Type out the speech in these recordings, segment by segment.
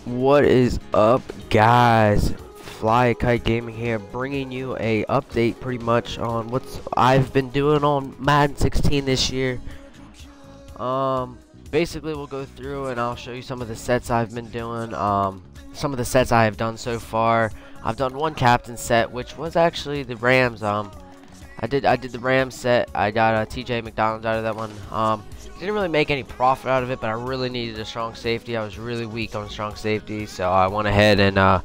What is up, guys? Fly Kite Gaming here, bringing you a update pretty much on what I've been doing on Madden 16 this year. Basically we'll go through and I'll show you some of the sets I've been doing. Some of the sets I have done so far. I've done one captain set, which was actually the Rams. I did the Rams set. I got a TJ McDonald out of that one. Didn't really make any profit out of it, but I really needed a strong safety. I was really weak on strong safety, so I went ahead and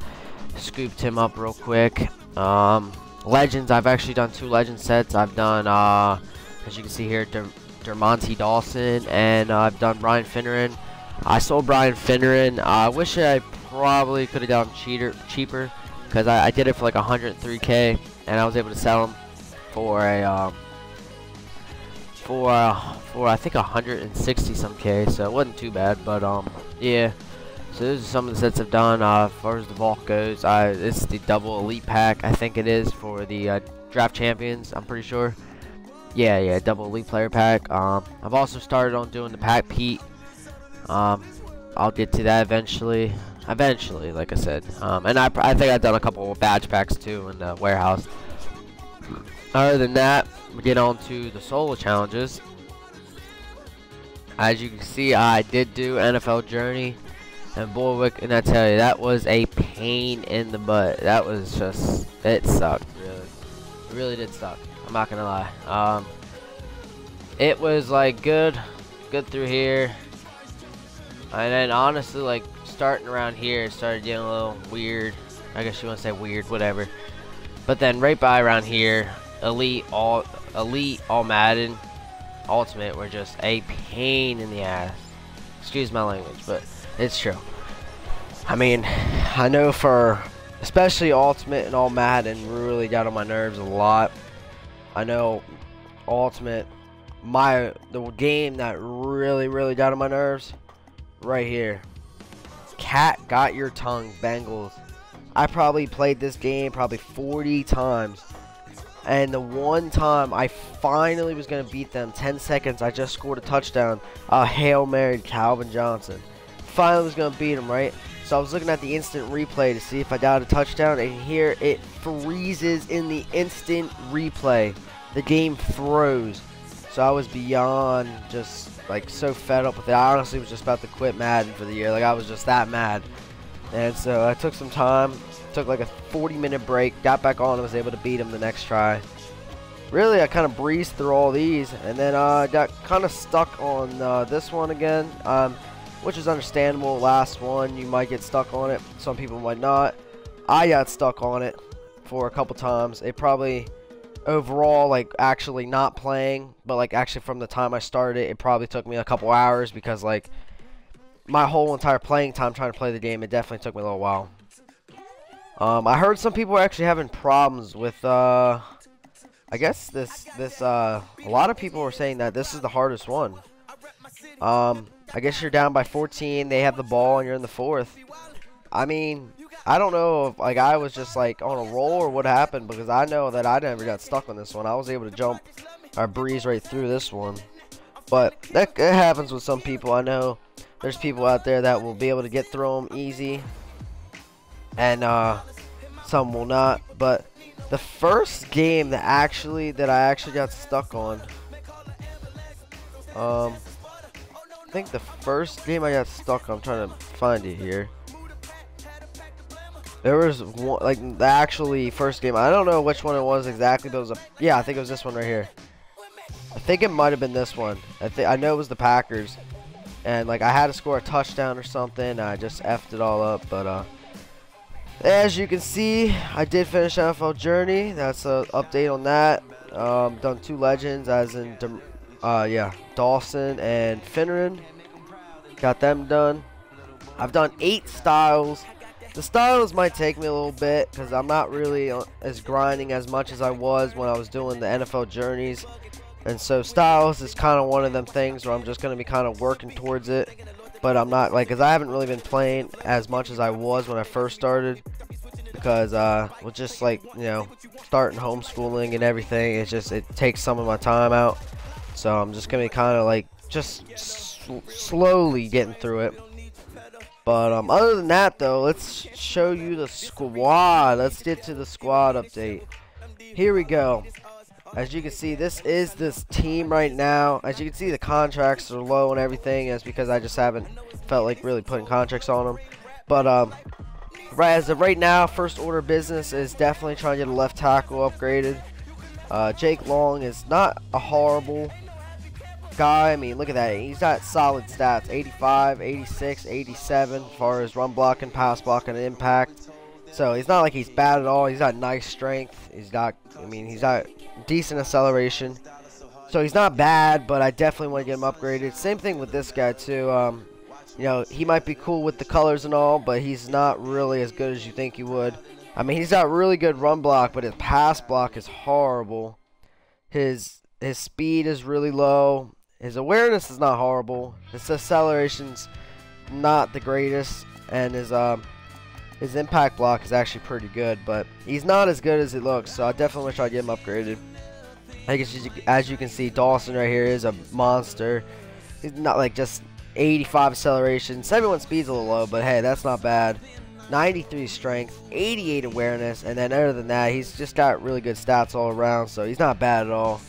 scooped him up real quick. Legends, I've actually done 2 legend sets. I've done, as you can see here, Dermonte Dawson, and I've done Brian Finneran. I sold Brian Finneran. I wish I probably could have done cheaper, because I did it for like 103K, and I was able to sell him for a for I think 160 some K, so it wasn't too bad. But yeah, so those are some of the sets I've done. As far as the vault goes, it's the double elite pack, I think it is, for the draft champions, I'm pretty sure. Yeah, double elite player pack. I've also started on doing the pack Pete. I'll get to that eventually, like I said. And I think I've done a couple of badge packs too in the warehouse. Other than that, we get on to the solo challenges. As you can see, I did do NFL Journey and Bullwick, and I tell you, that was a pain in the butt. That was just, it sucked, really. It really did suck. I'm not gonna lie. It was like good through here, and then honestly, like starting around here, it started getting a little weird. I guess you want to say weird, whatever. But then right by around here, elite, all Madden, ultimate were just a pain in the ass. Excuse my language, but it's true. I mean, I know for especially ultimate and all Madden really got on my nerves a lot. I know ultimate, the game that really got on my nerves, right here. Cat got your tongue, Bengals. I probably played this game probably 40 times. And the one time I finally was going to beat them, 10 seconds, I just scored a touchdown. Hail Mary to Calvin Johnson. Finally was going to beat him, right? So I was looking at the instant replay to see if I got a touchdown. And here it freezes in the instant replay. The game froze. So I was beyond just like so fed up with it. I honestly was just about to quit Madden for the year. Like I was just that mad. And so I took some time. Took like a 40-minute break, got back on, and was able to beat him the next try. Really, I kind of breezed through all these, and then got kind of stuck on this one again, which is understandable. Last one, you might get stuck on it. Some people might not. I got stuck on it for a couple times. It probably, overall, like actually not playing, but like actually from the time I started, it probably took me a couple hours because like my whole entire playing time trying to play the game, it definitely took me a little while. I heard some people are actually having problems with, I guess a lot of people were saying that this is the hardest one. I guess you're down by 14, they have the ball, and you're in the 4th. I mean, I don't know if, like, I was just, like, on a roll or what happened, because I know that I never got stuck on this one. I was able to jump or breeze right through this one. But that happens with some people. I know there's people out there that will be able to get through them easy. And some will not, but the first game that I actually got stuck on, I think the first game I got stuck on, I'm trying to find it here. There was one, like the actually first game, I don't know which one it was exactly, but it was yeah, I think it was this one right here. I think it might have been this one. I know it was the Packers, and like I had to score a touchdown or something, and I just effed it all up, but as you can see, I did finish NFL Journey. That's an update on that. Done 2 legends, as in Dawson and Finneran. Got them done. I've done 8 styles. The styles might take me a little bit because I'm not really as grinding as much as I was when I was doing the NFL Journeys. And so styles is kind of one of them things where I'm just going to be kind of working towards it. But I'm not, like, because I haven't really been playing as much as I was when I first started. Because, with just, like, you know, starting homeschooling and everything, it takes some of my time out. So I'm just going to be kind of, like, just slowly getting through it. But other than that, though, let's show you the squad. Let's get to the squad update. Here we go. As you can see, this is this team right now. As you can see, the contracts are low and everything. That's because I just haven't felt like really putting contracts on them. But right as of right now, first order of business is definitely trying to get a left tackle upgraded. Jake Long is not a horrible guy. I mean, look at that. He's got solid stats: 85, 86, 87 as far as run blocking, pass blocking, and impact. So he's not like he's bad at all. He's got nice strength. He's got decent acceleration. So he's not bad, but I definitely want to get him upgraded. Same thing with this guy too. You know, he might be cool with the colors and all, but he's not really as good as you think he would. I mean, he's got really good run block, but his pass block is horrible. His speed is really low. His awareness is not horrible. His acceleration's not the greatest, and his impact block is actually pretty good, but he's not as good as it looks. So I definitely want to try to get him upgraded. I guess as you can see, Dawson right here is a monster. He's not like just 85 acceleration. 71 speed's a little low, but hey, that's not bad. 93 strength, 88 awareness, and then other than that, he's just got really good stats all around, so he's not bad at all.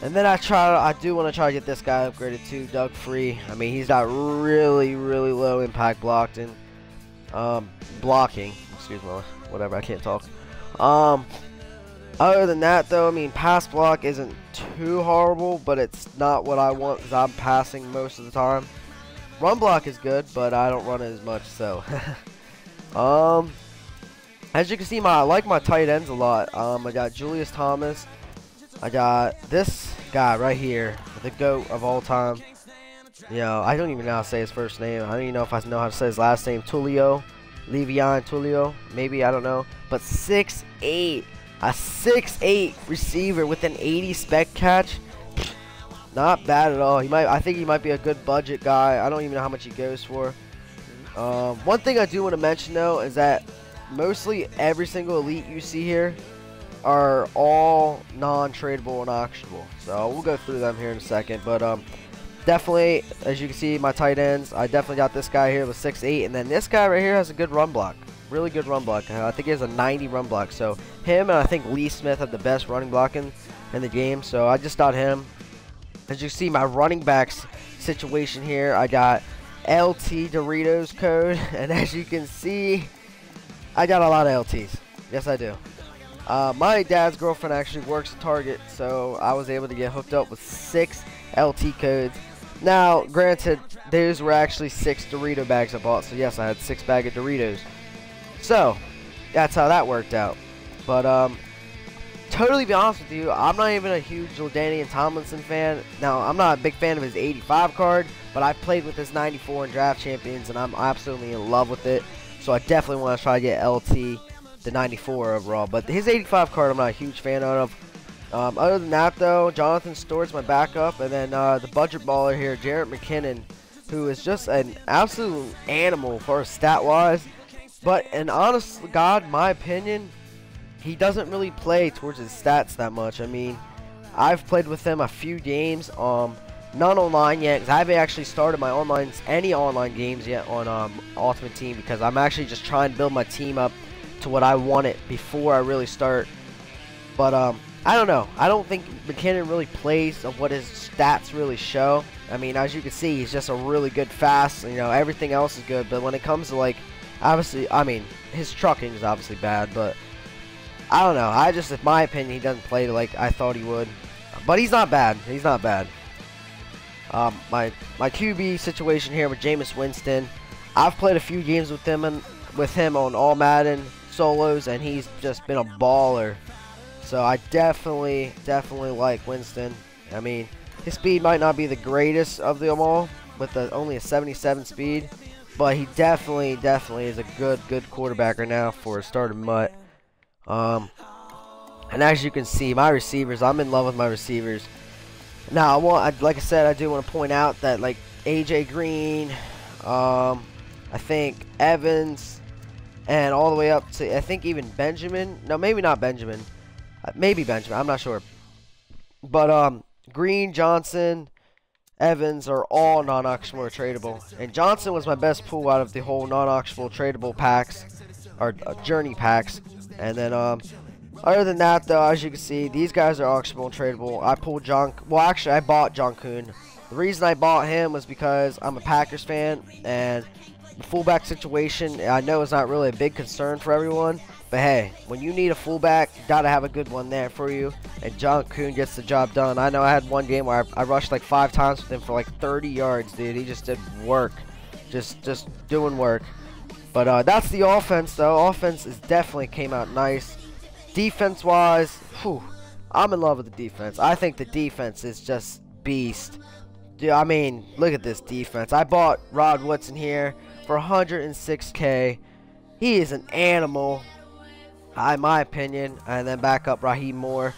And then I do want to try to get this guy upgraded too, Doug Free. I mean, he's got really low impact blocking. Excuse me, whatever, I can't talk. Other than that, though, I mean, pass block isn't too horrible, but it's not what I want because I'm passing most of the time. Run block is good, but I don't run it as much, so. As you can see, I like my tight ends a lot. I got Julius Thomas. I got this guy right here, the GOAT of all time. You know, I don't even know how to say his first name. I don't even know if I know how to say his last name. Tulio. Le'Veon Tulio. Maybe, I don't know. But 6'8". A 6'8" receiver with an 80 spec catch. Not bad at all. I think he might be a good budget guy. I don't even know how much he goes for. One thing I do want to mention, though, is that mostly every single elite you see here are all non-tradable and auctionable. So we'll go through them here in a second. But definitely, as you can see, my tight ends, I definitely got this guy here with 6'8", and then this guy right here has a good run block. Really good run block. I think he has a 90 run block. So him and I think Lee Smith have the best running blocking in the game. So I just got him. As you see, my running backs situation here, I got LT Doritos code, and as you can see, I got a lot of LTs. Yes, I do. My dad's girlfriend actually works at Target, so I was able to get hooked up with 6 LT codes. Now, granted, those were actually 6 Dorito bags I bought, so yes, I had 6 bags of Doritos. So, that's how that worked out. But, totally be honest with you, I'm not even a huge LaDainian Tomlinson fan. Now, I'm not a big fan of his 85 card, but I played with his 94 in Draft Champions, and I'm absolutely in love with it. So I definitely want to try to get LT, the 94 overall. But his 85 card, I'm not a huge fan of. Other than that, though, Jonathan Stewart's my backup, and then the budget baller here, Jarrett McKinnon, who is just an absolute animal for stat-wise. But, in honest to God, my opinion, he doesn't really play towards his stats that much. I mean, I've played with him a few games, none online yet, because I haven't actually started my any online games yet on Ultimate Team, because I'm actually just trying to build my team up to what I want it before I really start. But I don't know. I don't think McKinnon really plays of what his stats really show. I mean, as you can see, he's just a really good fast. You know, everything else is good, but when it comes to, like, obviously, I mean, his trucking is obviously bad, but I don't know. In my opinion, he doesn't play like I thought he would. But he's not bad. He's not bad. My QB situation here with Jameis Winston. I've played a few games with him on all Madden solos, and he's just been a baller. So I definitely like Winston. I mean, his speed might not be the greatest of them all, with only a 77 speed, but he definitely is a good quarterback right now for a starting MUT. And as you can see, my receivers, I'm in love with my receivers. Now, like I said, I do want to point out that, like, AJ Green, I think Evans, and all the way up to, I think even Benjamin. No, maybe not Benjamin. Maybe Benjamin. I'm not sure. But Green, Johnson, Evans are all non-auctionable or tradable. And Johnson was my best pull out of the whole non-auctionable tradable packs, or journey packs. And then other than that, though, as you can see, these guys are auctionable and tradable. I pulled John. Well, actually, I bought John Kuhn. The reason I bought him was because I'm a Packers fan, and the fullback situation I know is not really a big concern for everyone. But hey, when you need a fullback, you gotta have a good one there for you. And John Kuhn gets the job done. I know I had one game where I rushed like 5 times with him for like 30 yards, dude. He just did work, just doing work. But that's the offense, though. Offense is definitely came out nice. Defense-wise, whew, I'm in love with the defense. I think the defense is just beast. Dude, I mean, look at this defense. I bought Rod Woodson here for 106K. He is an animal, in my opinion. And then back up Raheem Moore.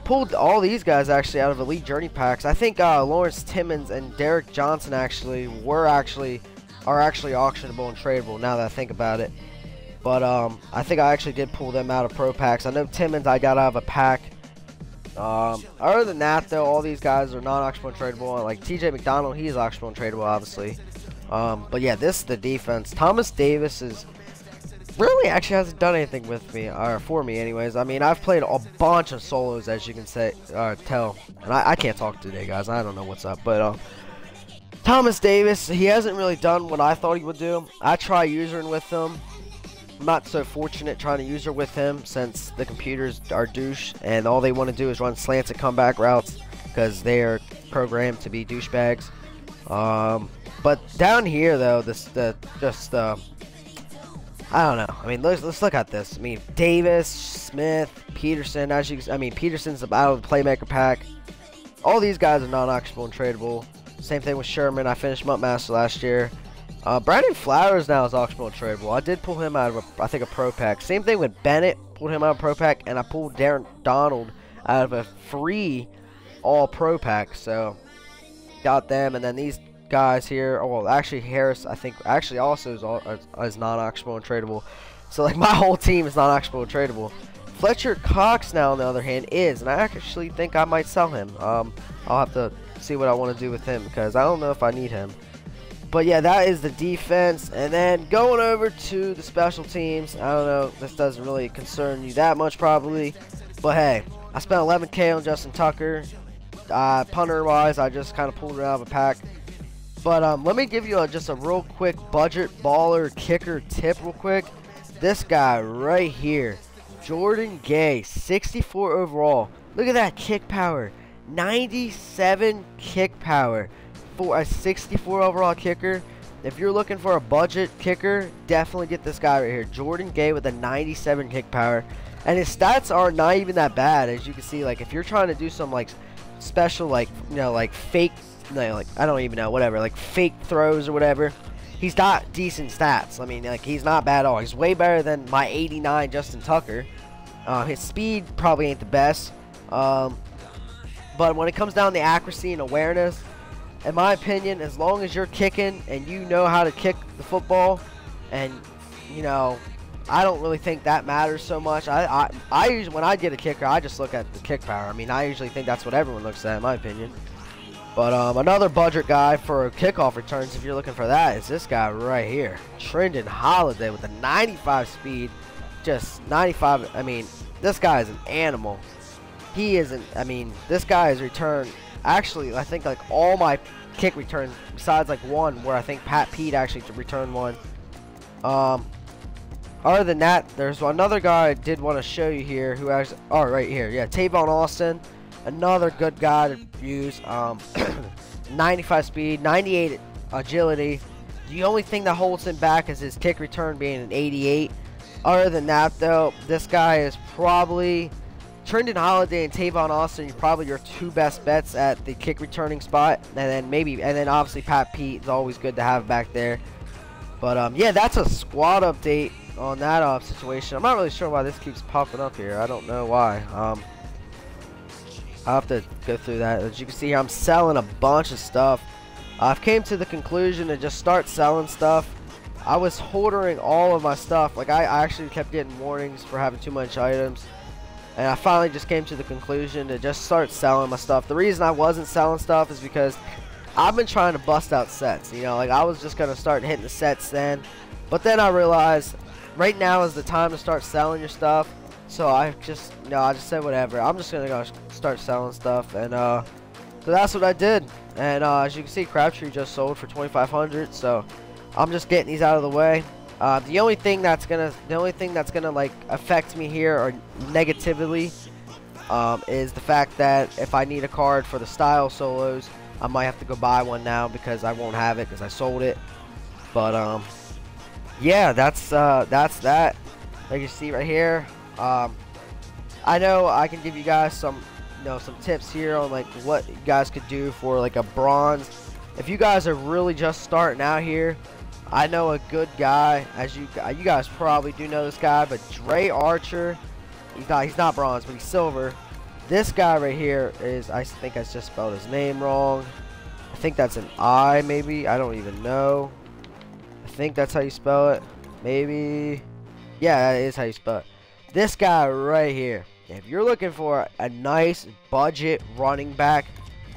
Pulled all these guys actually out of Elite Journey packs. I think Lawrence Timmons and Derek Johnson are actually auctionable and tradable now that I think about it. But I think I actually did pull them out of pro packs. I know Timmons I got out of a pack. Other than that, though, all these guys are non-auctionable and tradable. Like TJ McDonald, he's auctionable and tradable, obviously. But yeah, this is the defense. Thomas Davis is really actually hasn't done anything with me, or for me anyways. I mean, I've played a bunch of solos, as you can tell. And I can't talk today, guys. I don't know what's up. But Thomas Davis, he hasn't really done what I thought he would do. I try usering with him. I'm not so fortunate trying to user with him since the computers are douche and all they want to do is run slants and comeback routes because they are programmed to be douchebags. But down here though, I don't know. I mean, let's look at this. I mean, Davis, Smith, Peterson. Peterson's out of the playmaker pack. All these guys are non-auctionable and tradable. Same thing with Sherman. I finished MUT Master last year. Brandon Flowers now is auctionable and tradable. I did pull him out of I think a pro pack. Same thing with Bennett. Pulled him out of a pro pack, and I pulled Darren Donald out of a free all pro pack. So got them, and then these guys here. Oh, well, actually Harris I think actually also is non-auctionable and tradable. So like my whole team is non-auctionable and tradable. Fletcher Cox now on the other hand is, and I actually think I might sell him. I'll have to see what I want to do with him because I don't know if I need him. But yeah, that is the defense. And then going over to the special teams. I don't know, this doesn't really concern you that much probably. But hey, I spent 11K on Justin Tucker. Punter wise, I just kind of pulled it out of a pack. But let me give you just a real quick budget baller kicker tip real quick. This guy right here, Jordan Gay, 64 overall. Look at that kick power. 97 kick power for a 64 overall kicker. If you're looking for a budget kicker, definitely get this guy right here, Jordan Gay, with a 97 kick power. And his stats are not even that bad, as you can see. Like if you're trying to do some like special, like, you know, like fake, no, like I don't even know, whatever, like fake throws or whatever, he's got decent stats. I mean, like he's not bad at all. He's way better than my 89 Justin Tucker. His speed probably ain't the best. But when it comes down to accuracy and awareness, in my opinion, as long as you're kicking and you know how to kick the football, and you know, I don't really think that matters so much. I usually, when I get a kicker, I just look at the kick power. I mean, I usually think that's what everyone looks at, in my opinion. But another budget guy for kickoff returns, if you're looking for that, is this guy right here, Trendon Holiday, with a 95 speed, just 95. I mean, this guy is an animal. He isn't. I mean, this guy has returned. Actually, I think like all my kick returns, besides like one where I think Pat Pete actually returned one. Other than that, there's another guy I did want to show you here who actually, oh, right here, yeah, Tavon Austin, another good guy to use. 95 speed, 98 agility. The only thing that holds him back is his kick return being an 88. Other than that, though, this guy is probably Trendon Holiday and Tavon Austin. You're probably your two best bets at the kick returning spot, and then obviously Pat Pete is always good to have back there. But yeah, that's a squad update on that situation. I'm not really sure why this keeps popping up here. I don't know why. I'll have to go through that. As you can see here, I'm selling a bunch of stuff. I've came to the conclusion to just start selling stuff. I was hoarding all of my stuff. Like I actually kept getting warnings for having too much items, and I finally just came to the conclusion to just start selling my stuff. The reason I wasn't selling stuff is because I've been trying to bust out sets. You know, like I was just gonna start hitting the sets then, but then I realized right now is the time to start selling your stuff. So I just said whatever. I'm just gonna go start selling stuff, and so that's what I did. And as you can see, Crabtree just sold for 2,500. So I'm just getting these out of the way. The only thing that's gonna like affect me here or negatively is the fact that if I need a card for the style solos, I might have to go buy one now because I won't have it because I sold it. But yeah, that's that. Like you see right here. I know I can give you guys some tips here on like what you guys could do for like a bronze. If you guys are really just starting out here, I know a good guy, as you guys probably do know this guy, but Dre Archer, he's not bronze, but he's silver. This guy right here is, I think I just spelled his name wrong. I think that's an I, maybe. I don't even know. I think that's how you spell it. Maybe. Yeah, that is how you spell it. This guy right here. If you're looking for a nice budget running back,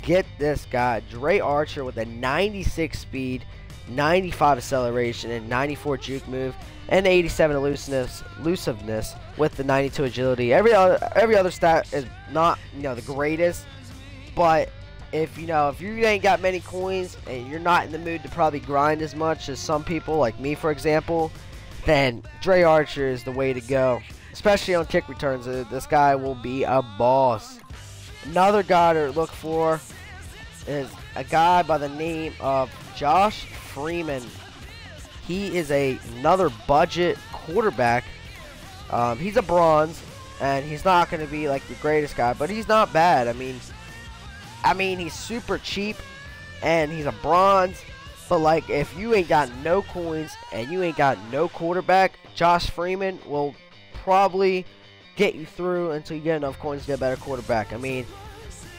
get this guy. Dre Archer with a 96 speed, 95 acceleration, and 94 juke move, and 87 elusiveness with the 92 agility. Every other stat is not the greatest, but if you ain't got many coins and you're not in the mood to probably grind as much as some people like me, for example, then Dre Archer is the way to go. Especially on kick returns, this guy will be a boss. Another guy to look for is a guy by the name of Josh Freeman. He is another budget quarterback. He's a bronze, and he's not going to be like the greatest guy, but he's not bad. I mean, he's super cheap, and he's a bronze. But like, if you ain't got no coins and you ain't got no quarterback, Josh Freeman will probably get you through until you get enough coins to get a better quarterback. I mean,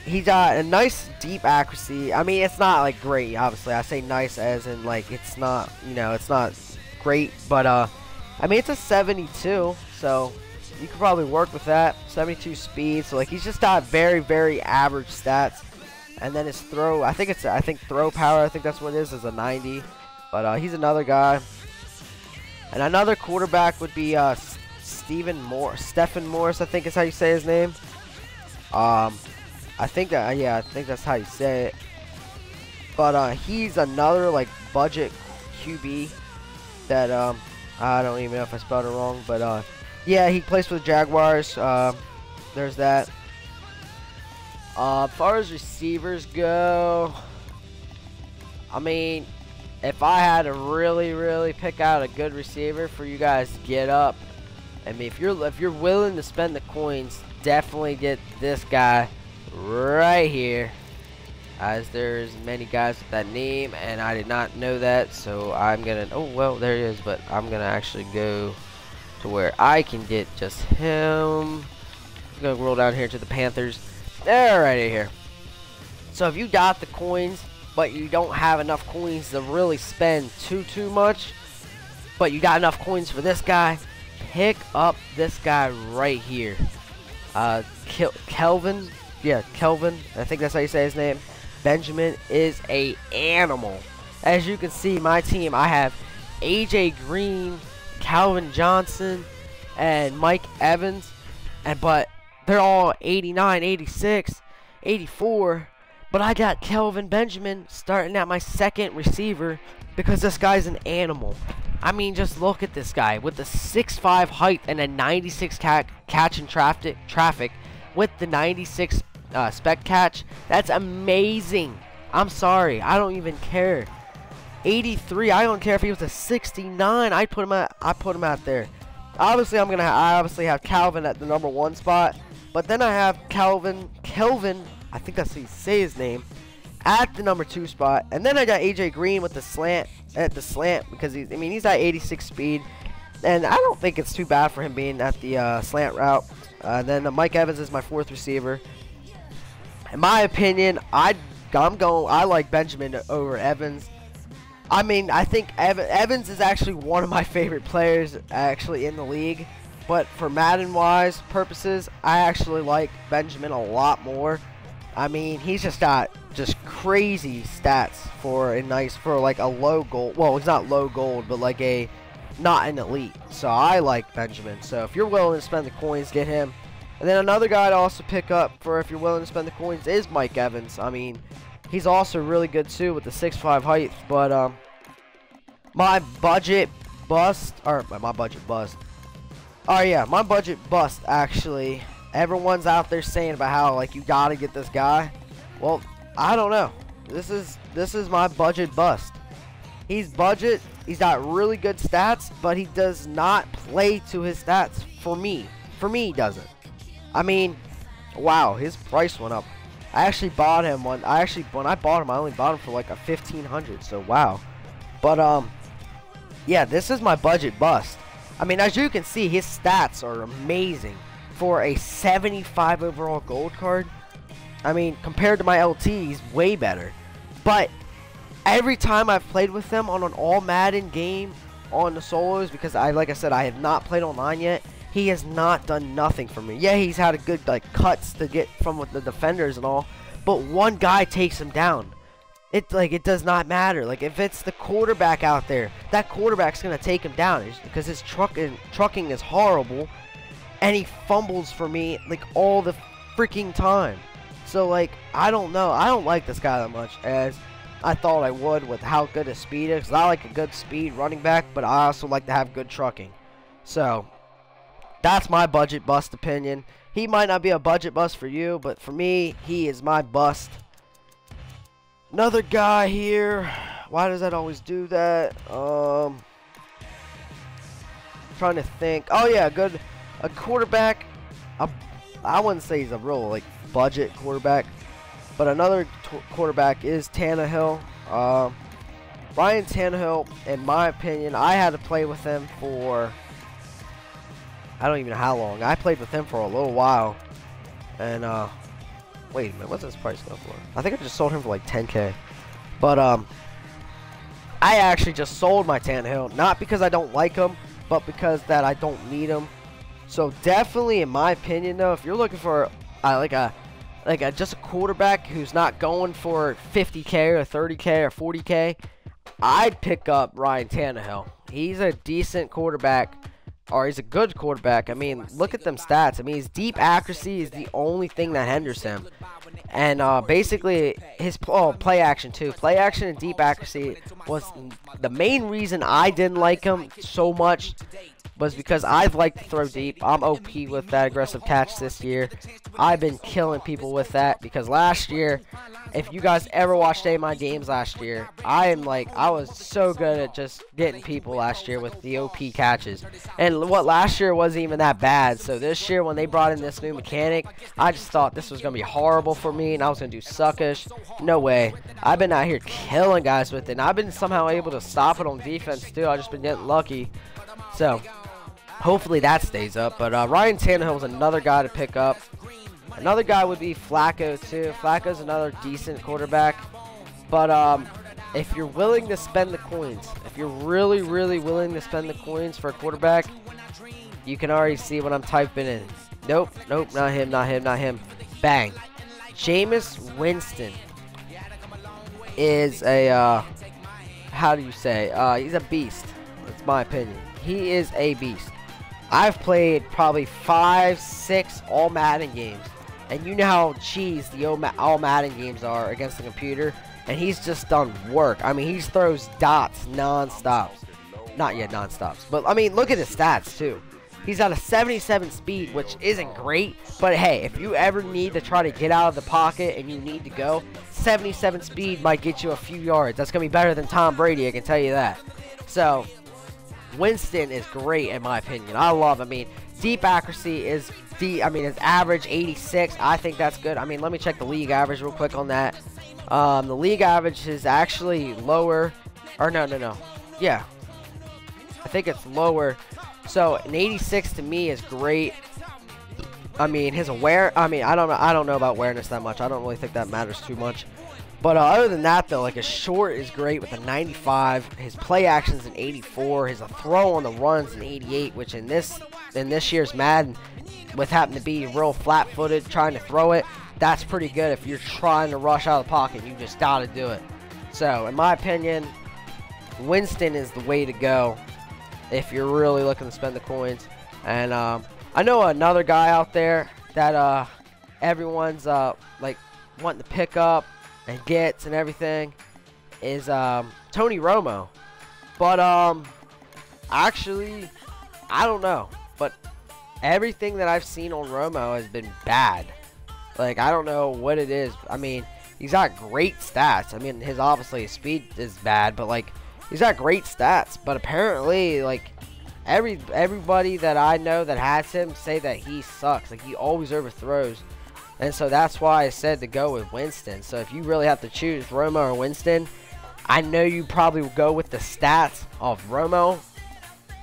he got a nice deep accuracy. I mean, it's not like great, obviously. I say nice as in like it's not, it's not great, but I mean, it's a 72, so you could probably work with that. 72 speed, so like he's just got very, very average stats. And then his throw, I think throw power, I think that's what it is a 90. But he's another guy. And another quarterback would be Stephen Morris, I think is how you say his name. I think that's how you say it. But he's another like budget QB that I don't even know if I spelled it wrong, but yeah, he plays for the Jaguars. There's that. As far as receivers go, I mean, if I had to really pick out a good receiver for you guys to get up, I mean, if you're willing to spend the coins, definitely get this guy right here. As there's many guys with that name, and I did not know that, so I'm gonna. Oh well, there he is, but I'm gonna actually go to where I can get just him. I'm gonna roll down here to the Panthers. There, right here. So if you got the coins, but you don't have enough coins to really spend too much, but you got enough coins for this guy, pick up this guy right here. Kelvin. Yeah, Kelvin. I think that's how you say his name. Benjamin is a animal. As you can see, my team, I have AJ Green, Calvin Johnson, and Mike Evans, but they're all 89, 86, 84. But I got Kelvin Benjamin starting at my second receiver because this guy's an animal. I mean, just look at this guy with the 6'5" height and a 96 catch in traffic with the 96 spec catch. That's amazing. I'm sorry, I don't even care. 83, I don't care if he was a 69. I put him out there. Obviously, I obviously have Calvin at the #1 spot, but then I have Kelvin, I think that's how you say his name, at the #2 spot, and then I got AJ Green with the slant because he's at 86 speed, and I don't think it's too bad for him being at the slant route. Then Mike Evans is my 4th receiver. In my opinion, I like Benjamin over Evans. I mean, I think Evans is actually one of my favorite players actually in the league, but for Madden wise purposes, I actually like Benjamin a lot more. I mean, he's just got just crazy stats for like a low gold. Well, it's not low gold, but like a not an elite. So I like Benjamin. So if you're willing to spend the coins, get him. And then another guy to also pick up for if you're willing to spend the coins is Mike Evans. I mean, he's also really good too with the 6'5" height. But my budget bust, or my budget bust. Oh yeah, my budget bust actually. Everyone's out there saying about how like you gotta get this guy. Well, I don't know. This is my budget bust. He's budget. He's got really good stats, but he does not play to his stats for me. For me, he doesn't. I mean, wow, his price went up. I actually bought him when I bought him, I only bought him for like a 1,500. So wow. But yeah, this is my budget bust. I mean, as you can see, his stats are amazing for a 75 overall gold card. I mean, compared to my LT, he's way better. But every time I've played with him on an all Madden game on the solos, because like I said, I have not played online yet, he has not done nothing for me. Yeah, he's had a good like cuts to get from with the defenders and all, but one guy takes him down. It does not matter. Like if it's the quarterback out there, that quarterback's gonna take him down because his trucking is horrible, and he fumbles for me like all the freaking time. So like I don't know. I don't like this guy that much as I thought I would with how good his speed is. 'Cause I like a good speed running back, but I also like to have good trucking. So that's my budget bust opinion. He might not be a budget bust for you, but for me, he is my bust. Another guy here. Why does that always do that? Trying to think. Oh yeah, a quarterback. I wouldn't say he's a real like budget quarterback, but another quarterback is Tannehill. Ryan Tannehill, in my opinion, I had to play with him for I don't even know how long. I played with him for a little while, and wait a minute, what's his price go for? I think I just sold him for like 10K. But I actually just sold my Tannehill, not because I don't like him, but because that I don't need him. So definitely, in my opinion, though, if you're looking for just a quarterback who's not going for 50K or 30K or 40K, I'd pick up Ryan Tannehill. He's a decent quarterback. Or he's a good quarterback. I mean, look at them stats. I mean, his deep accuracy is the only thing that hinders him. And basically, his play action too. Play action and deep accuracy was the main reason I didn't like him so much. Was because I've liked to throw deep. I'm OP with that aggressive catch this year. I've been killing people with that because last year, if you guys ever watched any of my games last year, I was so good at just getting people last year with the OP catches. And what last year wasn't even that bad. So this year when they brought in this new mechanic, I just thought this was going to be horrible for me and I was going to do suckish. No way. I've been out here killing guys with it. And I've been somehow able to stop it on defense too. I've just been getting lucky. So hopefully that stays up. But Ryan Tannehill is another guy to pick up. Another guy would be Flacco too. Flacco's another decent quarterback. But if you're willing to spend the coins, if you're really, really willing to spend the coins for a quarterback, you can already see what I'm typing in. Nope, nope, not him, not him, not him. Bang. Jameis Winston is a, how do you say? He's a beast. That's my opinion. He is a beast. I've played probably 5, 6 all Madden games. And you know how cheese the all Madden games are against the computer. And he's just done work. I mean, he throws dots non-stop. Not yet non-stops. But, I mean, look at his stats, too. He's got a 77 speed, which isn't great. But, hey, if you ever need to try to get out of the pocket and you need to go, 77 speed might get you a few yards. That's going to be better than Tom Brady, I can tell you that. So Winston is great in my opinion. I love, I mean, deep accuracy is his average 86. I think that's good. I mean, let me check the league average real quick on that. The league average is actually lower. Or no. Yeah. I think it's lower. So an 86 to me is great. I mean, his I don't know about awareness that much. I don't really think that matters too much. But other than that, though, like his short is great with a 95. His play action's an 84. His throw on the run's an 88, which in this year's Madden, with happened to be real flat-footed trying to throw it, that's pretty good if you're trying to rush out of the pocket. You just got to do it. So, in my opinion, Winston is the way to go if you're really looking to spend the coins. And I know another guy out there that everyone's like wanting to pick up and gets and everything is Tony Romo. But actually, I don't know. But everything that I've seen on Romo has been bad. Like, I don't know what it is. I mean, he's got great stats. I mean, obviously his speed is bad, but like he's got great stats. But apparently, like everybody that I know that has him say that he sucks. Like, he always overthrows. And so that's why I said to go with Winston. So if you really have to choose Romo or Winston, I know you probably will go with the stats of Romo,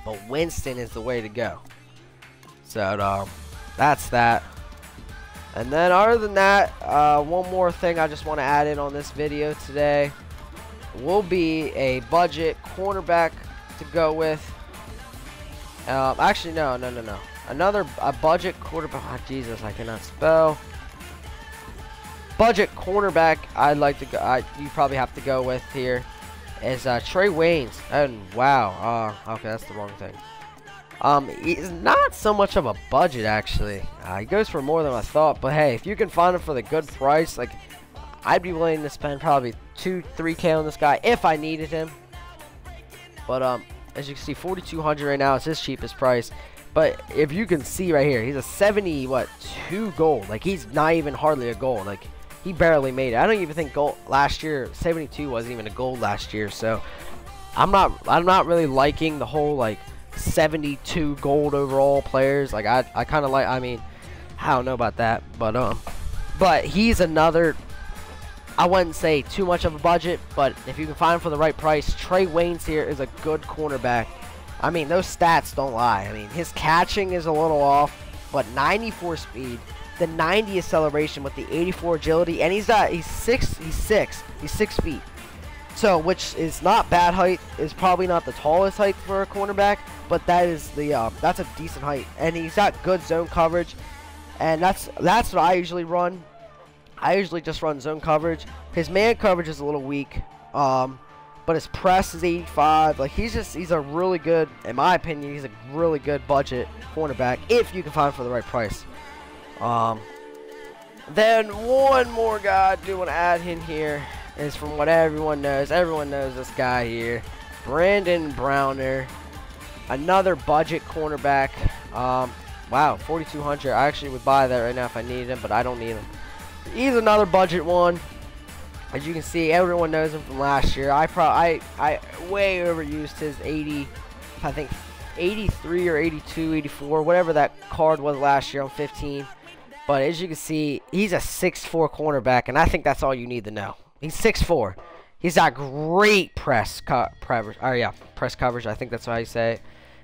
but Winston is the way to go. So that's that. And then other than that, one more thing I just want to add in on this video today will be a budget cornerback to go with. Actually, no. A budget quarterback. Oh, Jesus, I cannot spell. Budget cornerback I'd like to go. You probably have to go with here is Trey Waynes. And wow, okay, that's the wrong thing. He's not so much of a budget actually. He goes for more than I thought. But hey, if you can find him for the good price, like I'd be willing to spend probably 2-3K on this guy if I needed him. But as you can see, 4,200 right now is his cheapest price. But if you can see right here, he's a 2 gold. Like, he's not even hardly a gold. Like, he barely made it. I don't even think gold last year. 72 wasn't even a gold last year. So I'm not really liking the whole like 72 gold overall players. Like, I kind of like. I mean, I don't know about that, but he's another. I wouldn't say too much of a budget, but if you can find him for the right price, Trey Waynes here is a good cornerback. I mean, those stats don't lie. I mean, his catching is a little off, but 94 speed, the 90 acceleration with the 84 agility, and he's 6 feet. So, which is not bad height. Is probably not the tallest height for a cornerback, but that is that's a decent height. And he's got good zone coverage, and that's what I usually run. I usually just run zone coverage. His man coverage is a little weak, but his press is 85. Like, he's a really good, in my opinion, he's a really good budget cornerback if you can find him for the right price. Then one more guy I do want to add in here is from what everyone knows. Everyone knows this guy here, Brandon Browner, another budget cornerback. Wow, 4,200. I actually would buy that right now if I needed him, but I don't need him. He's another budget one. As you can see, everyone knows him from last year. I way overused his 80, I think 83 or 82, 84, whatever that card was last year on 15. But as you can see, he's a 6'4" cornerback, and I think that's all you need to know. He's 6'4". He's got great press coverage. Press coverage. I think that's how you say it.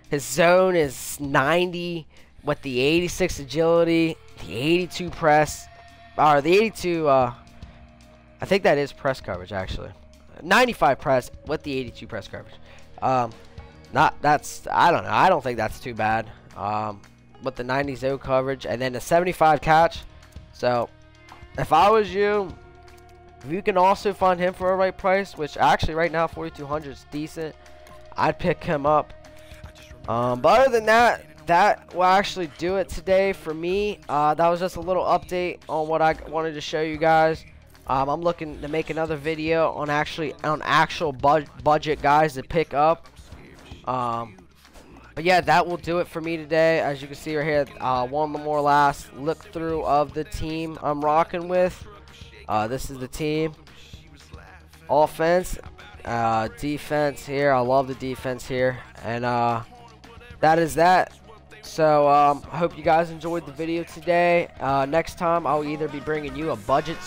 His zone is 90 with the 86 agility, the 82 press. Or the 82, I think that is press coverage actually. 95 press with the 82 press coverage. I don't know. I don't think that's too bad. With the 90 zone coverage and then the 75 catch. So, if I was you, if you can also find him for a right price, which actually right now 4,200 is decent, I'd pick him up. But other than that, that will actually do it today for me. That was just a little update on what I wanted to show you guys. I'm looking to make another video on actual budget guys to pick up. But yeah, that will do it for me today. As you can see right here, one more last look through of the team I'm rocking with. This is the team. Offense, defense here. I love the defense here, and that is that. So, I hope you guys enjoyed the video today. Next time, I'll either be bringing you a budget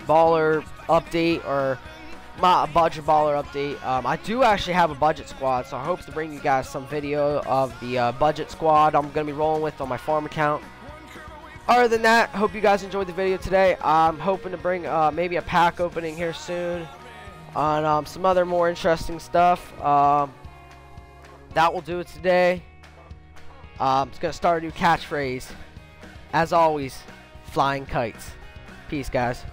baller update or my budget baller update. I do actually have a budget squad, so I hope to bring you guys some video of the budget squad I'm going to be rolling with on my farm account. Other than that, hope you guys enjoyed the video today. I'm hoping to bring maybe a pack opening here soon on some other more interesting stuff. That will do it today. I'm just going to start a new catchphrase. As always, flying kites. Peace, guys.